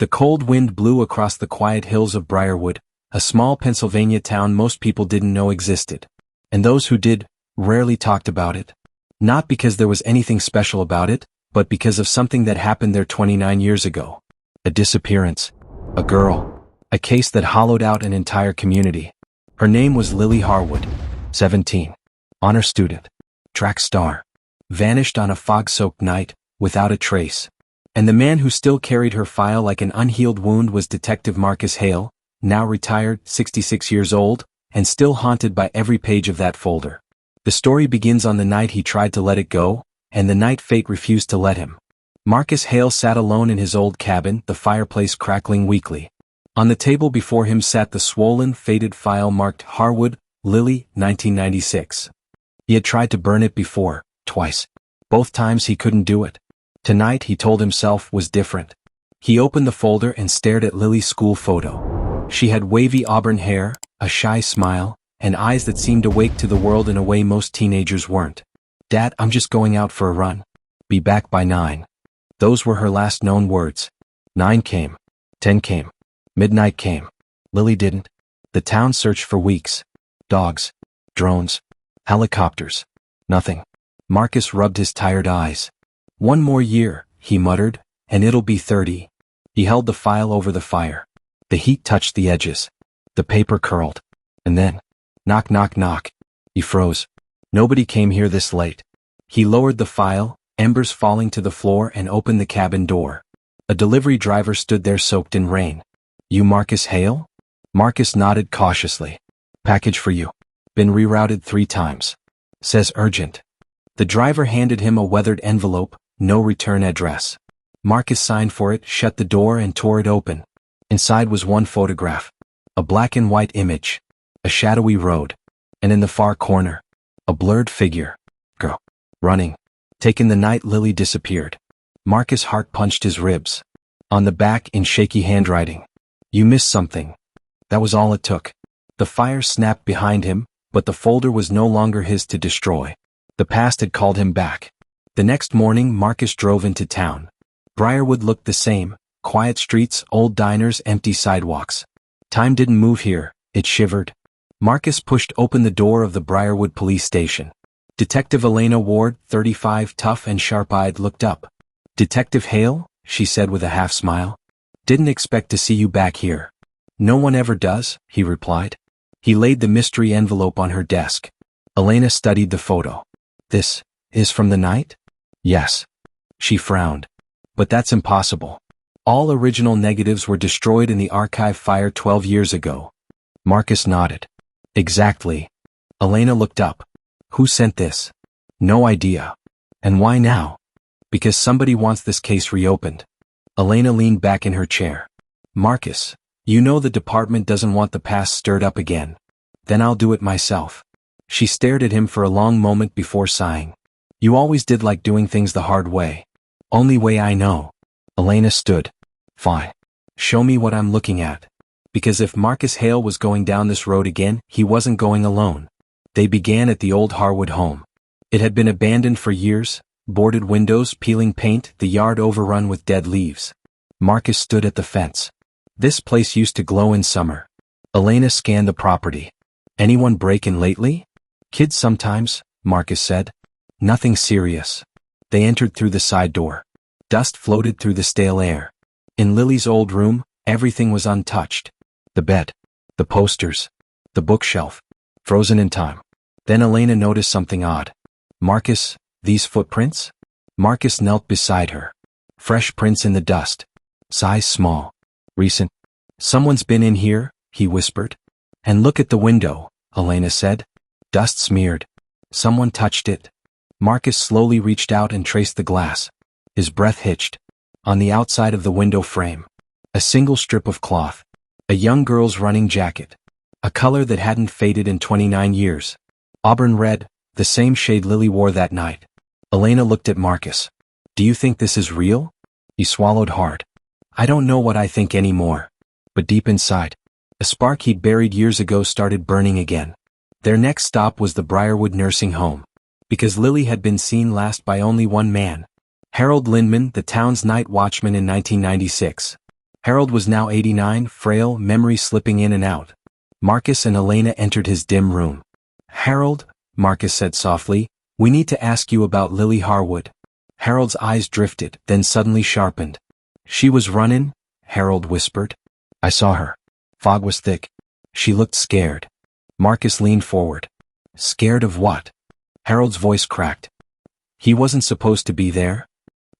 The cold wind blew across the quiet hills of Briarwood, a small Pennsylvania town most people didn't know existed. And those who did, rarely talked about it. Not because there was anything special about it, but because of something that happened there 29 years ago. A disappearance. A girl. A case that hollowed out an entire community. Her name was Lily Harwood. 17. Honor student. Track star. Vanished on a fog-soaked night, without a trace. And the man who still carried her file like an unhealed wound was Detective Marcus Hale, now retired, 66 years old, and still haunted by every page of that folder. The story begins on the night he tried to let it go, and the night fate refused to let him. Marcus Hale sat alone in his old cabin, the fireplace crackling weakly. On the table before him sat the swollen, faded file marked Harwood, Lily, 1996. He had tried to burn it before, twice. Both times he couldn't do it. Tonight, he told himself, was different. He opened the folder and stared at Lily's school photo. She had wavy auburn hair, a shy smile, and eyes that seemed awake to the world in a way most teenagers weren't. "Dad, I'm just going out for a run. Be back by 9. Those were her last known words. 9 came. 10 came. Midnight came. Lily didn't. The town searched for weeks. Dogs. Drones. Helicopters. Nothing. Marcus rubbed his tired eyes. "One more year," he muttered, "and it'll be 30. He held the file over the fire. The heat touched the edges. The paper curled. And then, knock, knock, knock. He froze. Nobody came here this late. He lowered the file, embers falling to the floor, and opened the cabin door. A delivery driver stood there soaked in rain. "You Marcus Hale?" Marcus nodded cautiously. "Package for you. Been rerouted 3 times. Says urgent." The driver handed him a weathered envelope, no return address. Marcus signed for it, shut the door, and tore it open. Inside was one photograph. A black and white image. A shadowy road. And in the far corner, a blurred figure. Girl. Running. Taken the night Lily disappeared. Marcus' heart punched his ribs. On the back, in shaky handwriting. "You missed something." That was all it took. The fire snapped behind him, but the folder was no longer his to destroy. The past had called him back. The next morning, Marcus drove into town. Briarwood looked the same: quiet streets, old diners, empty sidewalks. Time didn't move here, it shivered. Marcus pushed open the door of the Briarwood police station. Detective Elena Ward, 35, tough and sharp-eyed, looked up. "Detective Hale?" she said with a half-smile. "Didn't expect to see you back here." "No one ever does," he replied. He laid the mystery envelope on her desk. Elena studied the photo. "This is from the night?" "Yes." She frowned. "But that's impossible. All original negatives were destroyed in the archive fire 12 years ago." Marcus nodded. "Exactly." Elena looked up. "Who sent this?" "No idea." "And why now?" "Because somebody wants this case reopened." Elena leaned back in her chair. "Marcus, you know the department doesn't want the past stirred up again. Then I'll do it myself." She stared at him for a long moment before sighing. "You always did like doing things the hard way." "Only way I know." Elena stood. "Fine. Show me what I'm looking at." Because if Marcus Hale was going down this road again, he wasn't going alone. They began at the old Harwood home. It had been abandoned for years, boarded windows, peeling paint, the yard overrun with dead leaves. Marcus stood at the fence. This place used to glow in summer. Elena scanned the property. "Anyone break in lately?" "Kids sometimes," Marcus said. "Nothing serious." They entered through the side door. Dust floated through the stale air. In Lily's old room, everything was untouched. The bed. The posters. The bookshelf. Frozen in time. Then Elena noticed something odd. "Marcus, these footprints?" Marcus knelt beside her. "Fresh prints in the dust. Size small. Recent." "Someone's been in here," he whispered. "And look at the window," Elena said. "Dust smeared. Someone touched it." Marcus slowly reached out and traced the glass. His breath hitched. On the outside of the window frame, a single strip of cloth. A young girl's running jacket. A color that hadn't faded in 29 years. Auburn red, the same shade Lily wore that night. Elena looked at Marcus. "Do you think this is real?" He swallowed hard. "I don't know what I think anymore." But deep inside, a spark he'd buried years ago started burning again. Their next stop was the Briarwood nursing home. Because Lily had been seen last by only one man. Harold Lindman, the town's night watchman in 1996. Harold was now 89, frail, memory slipping in and out. Marcus and Elena entered his dim room. "Harold," Marcus said softly, "we need to ask you about Lily Harwood." Harold's eyes drifted, then suddenly sharpened. "She was runnin'?" Harold whispered. "I saw her. Fog was thick. She looked scared." Marcus leaned forward. "Scared of what?" Harold's voice cracked. "He wasn't supposed to be there?"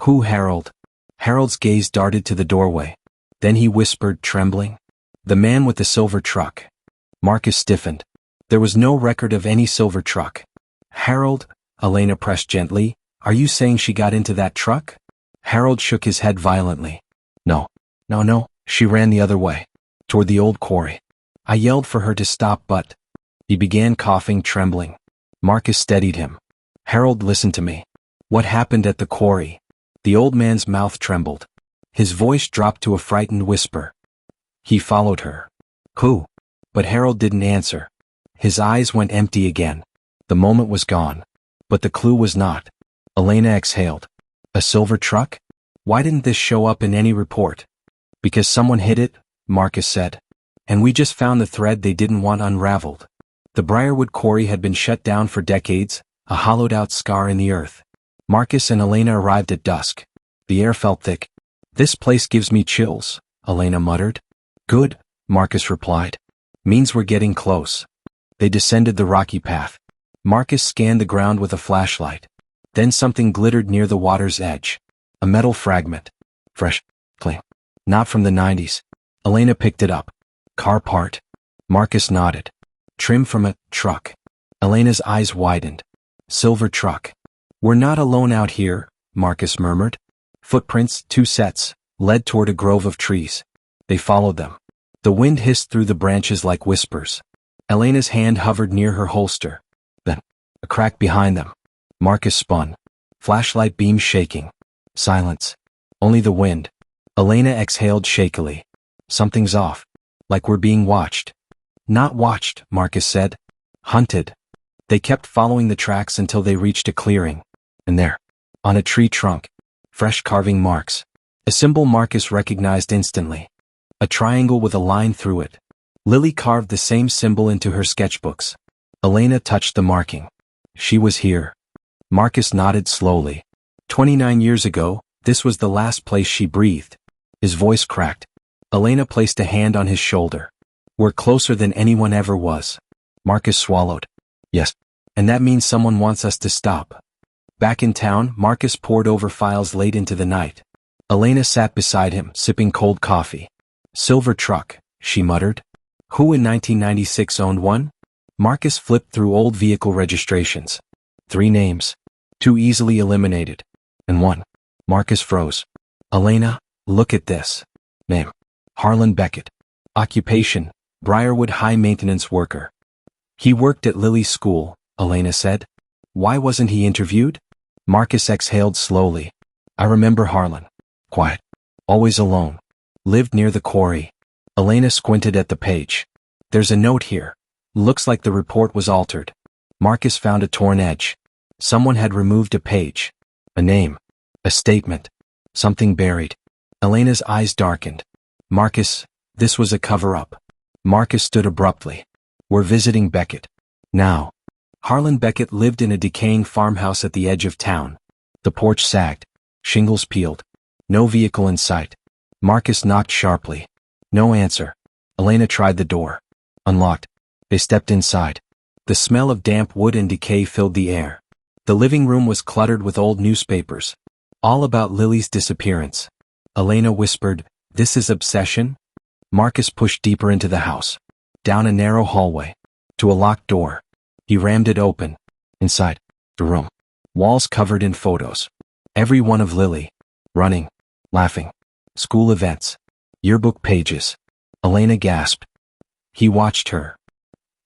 "Who, Harold?" Harold's gaze darted to the doorway. Then he whispered, trembling. "The man with the silver truck." Marcus stiffened. There was no record of any silver truck. "Harold," Elena pressed gently, "are you saying she got into that truck?" Harold shook his head violently. No, she ran the other way, toward the old quarry. I yelled for her to stop, but..." He began coughing, trembling. Marcus steadied him. "Harold, listen to me. What happened at the quarry?" The old man's mouth trembled. His voice dropped to a frightened whisper. "He followed her." "Who?" But Harold didn't answer. His eyes went empty again. The moment was gone. But the clue was not. Elena exhaled. "A silver truck? Why didn't this show up in any report?" "Because someone hid it," Marcus said. "And we just found the thread they didn't want unraveled." The Briarwood quarry had been shut down for decades, a hollowed-out scar in the earth. Marcus and Elena arrived at dusk. The air felt thick. "This place gives me chills," Elena muttered. "Good," Marcus replied. "Means we're getting close." They descended the rocky path. Marcus scanned the ground with a flashlight. Then something glittered near the water's edge. A metal fragment. Fresh. Clean. Not from the 90s. Elena picked it up. "Car part?" Marcus nodded. "Trim from a truck." Elena's eyes widened. "Silver truck." "We're not alone out here," Marcus murmured. Footprints, 2 sets, led toward a grove of trees. They followed them. The wind hissed through the branches like whispers. Elena's hand hovered near her holster. Then, a crack behind them. Marcus spun. Flashlight beam shaking. Silence. Only the wind. Elena exhaled shakily. "Something's off. Like we're being watched." "Not watched," Marcus said. "Hunted." They kept following the tracks until they reached a clearing. And there, on a tree trunk, fresh carving marks. A symbol Marcus recognized instantly. A triangle with a line through it. Lily carved the same symbol into her sketchbooks. Elena touched the marking. She was here. Marcus nodded slowly. 29 years ago, this was the last place she breathed. His voice cracked. Elena placed a hand on his shoulder. "We're closer than anyone ever was." Marcus swallowed. "Yes. And that means someone wants us to stop." Back in town, Marcus pored over files late into the night. Elena sat beside him, sipping cold coffee. "Silver truck," she muttered. "Who in 1996 owned one?" Marcus flipped through old vehicle registrations. 3 names. 2 easily eliminated. And 1. Marcus froze. "Elena, look at this." Name: Harlan Beckett. Occupation: Briarwood high maintenance worker. "He worked at Lily's school," Elena said. "Why wasn't he interviewed?" Marcus exhaled slowly. "I remember Harlan. Quiet. Always alone. Lived near the quarry." Elena squinted at the page. "There's a note here. Looks like the report was altered." Marcus found a torn edge. Someone had removed a page. A name. A statement. Something buried. Elena's eyes darkened. "Marcus, this was a cover-up." Marcus stood abruptly. "We're visiting Beckett. Now." Harlan Beckett lived in a decaying farmhouse at the edge of town. The porch sagged. Shingles peeled. No vehicle in sight. Marcus knocked sharply. No answer. Elena tried the door. Unlocked. They stepped inside. The smell of damp wood and decay filled the air. The living room was cluttered with old newspapers. All about Lily's disappearance. Elena whispered, "This is obsession?" Marcus pushed deeper into the house. Down a narrow hallway. To a locked door. He rammed it open. Inside. The room. Walls covered in photos. Every one of Lily. Running. Laughing. School events. Yearbook pages. Elena gasped. He watched her.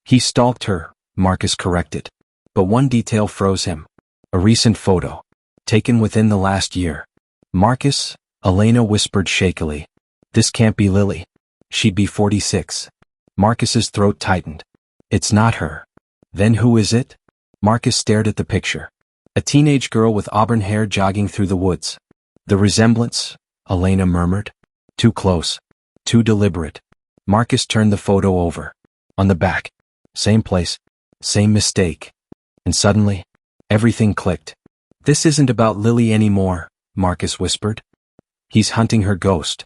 He stalked her, Marcus corrected. But one detail froze him. A recent photo. Taken within the last year. "Marcus," Elena whispered shakily. "This can't be Lily. She'd be 46. Marcus's throat tightened. "It's not her." "Then who is it?" Marcus stared at the picture. A teenage girl with auburn hair jogging through the woods. "The resemblance," Elena murmured. Too close. Too deliberate. Marcus turned the photo over. On the back. Same place. Same mistake. And suddenly, everything clicked. This isn't about Lily anymore, Marcus whispered. He's hunting her ghost.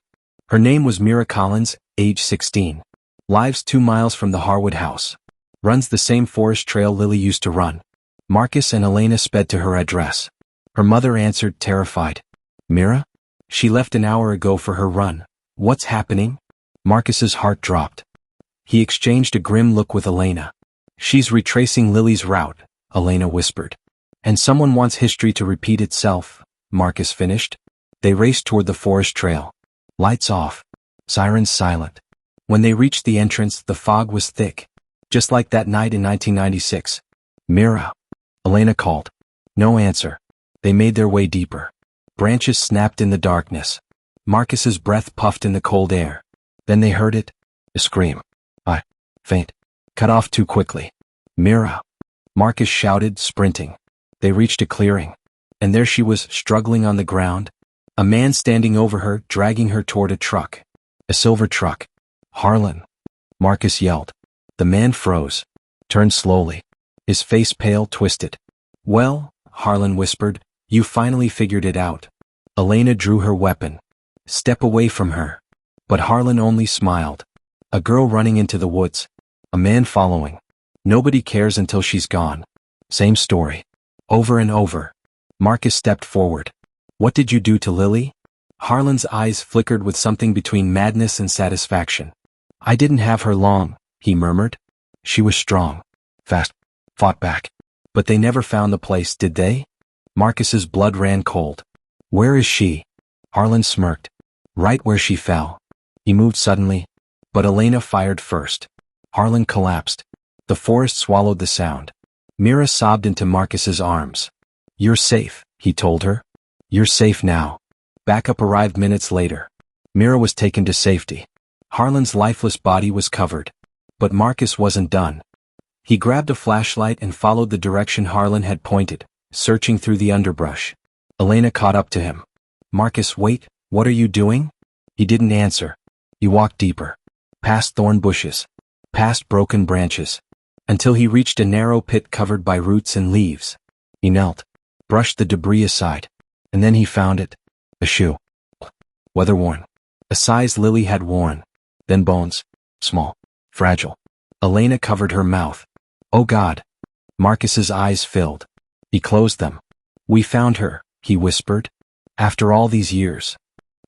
Her name was Mira Collins, age 16. Lives 2 miles from the Harwood house. Runs the same forest trail Lily used to run. Marcus and Elena sped to her address. Her mother answered, terrified. Mira? She left an hour ago for her run. What's happening? Marcus's heart dropped. He exchanged a grim look with Elena. She's retracing Lily's route, Elena whispered. And someone wants history to repeat itself, Marcus finished. They raced toward the forest trail. Lights off. Sirens silent. When they reached the entrance, the fog was thick. Just like that night in 1996. Mira. Elena called. No answer. They made their way deeper. Branches snapped in the darkness. Marcus's breath puffed in the cold air. Then they heard it. A scream. Faint. Cut off too quickly. Mira. Marcus shouted, sprinting. They reached a clearing. And there she was, struggling on the ground. A man standing over her, dragging her toward a truck. A silver truck. Harlan. Marcus yelled. The man froze. Turned slowly. His face pale, twisted. Well, Harlan whispered, you finally figured it out. Elena drew her weapon. Step away from her. But Harlan only smiled. A girl running into the woods. A man following. Nobody cares until she's gone. Same story. Over and over. Marcus stepped forward. What did you do to Lily? Harlan's eyes flickered with something between madness and satisfaction. I didn't have her long, he murmured. She was strong. Fast. Fought back. But they never found the place, did they? Marcus's blood ran cold. Where is she? Harlan smirked. Right where she fell. He moved suddenly. But Elena fired first. Harlan collapsed. The forest swallowed the sound. Mira sobbed into Marcus's arms. You're safe, he told her. You're safe now. Backup arrived minutes later. Mira was taken to safety. Harlan's lifeless body was covered. But Marcus wasn't done. He grabbed a flashlight and followed the direction Harlan had pointed, searching through the underbrush. Elena caught up to him. Marcus, wait, what are you doing? He didn't answer. He walked deeper. Past thorn bushes. Past broken branches. Until he reached a narrow pit covered by roots and leaves. He knelt. Brushed the debris aside. And then he found it. A shoe. Weather-worn. A size Lily had worn. Then bones. Small. Fragile. Elena covered her mouth. Oh God. Marcus's eyes filled. He closed them. We found her, he whispered. After all these years.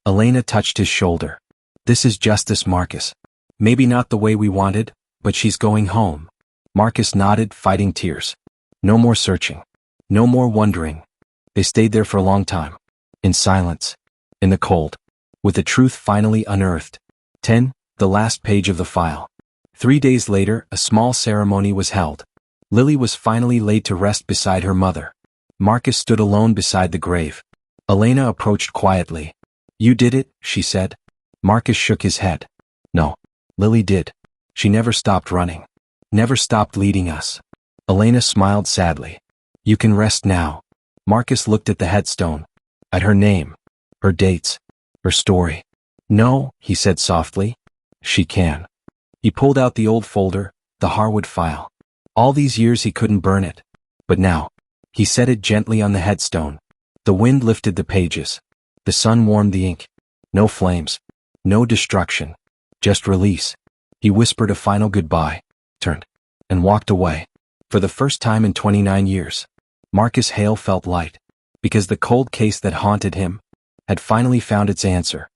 Elena touched his shoulder. This is justice, Marcus. Maybe not the way we wanted, but she's going home. Marcus nodded, fighting tears. No more searching. No more wondering. They stayed there for a long time. In silence. In the cold. With the truth finally unearthed. 10. The last page of the file. 3 days later, a small ceremony was held. Lily was finally laid to rest beside her mother. Marcus stood alone beside the grave. Elena approached quietly. You did it, she said. Marcus shook his head. No. Lily did. She never stopped running. Never stopped leading us. Elena smiled sadly. You can rest now. Marcus looked at the headstone. At her name. Her dates. Her story. No, he said softly. She can. He pulled out the old folder, the Harwood file. All these years he couldn't burn it. But now. He set it gently on the headstone. The wind lifted the pages. The sun warmed the ink. No flames. No destruction. Just release. He whispered a final goodbye, turned, and walked away. For the first time in 29 years, Marcus Hale felt light, because the cold case that haunted him had finally found its answer.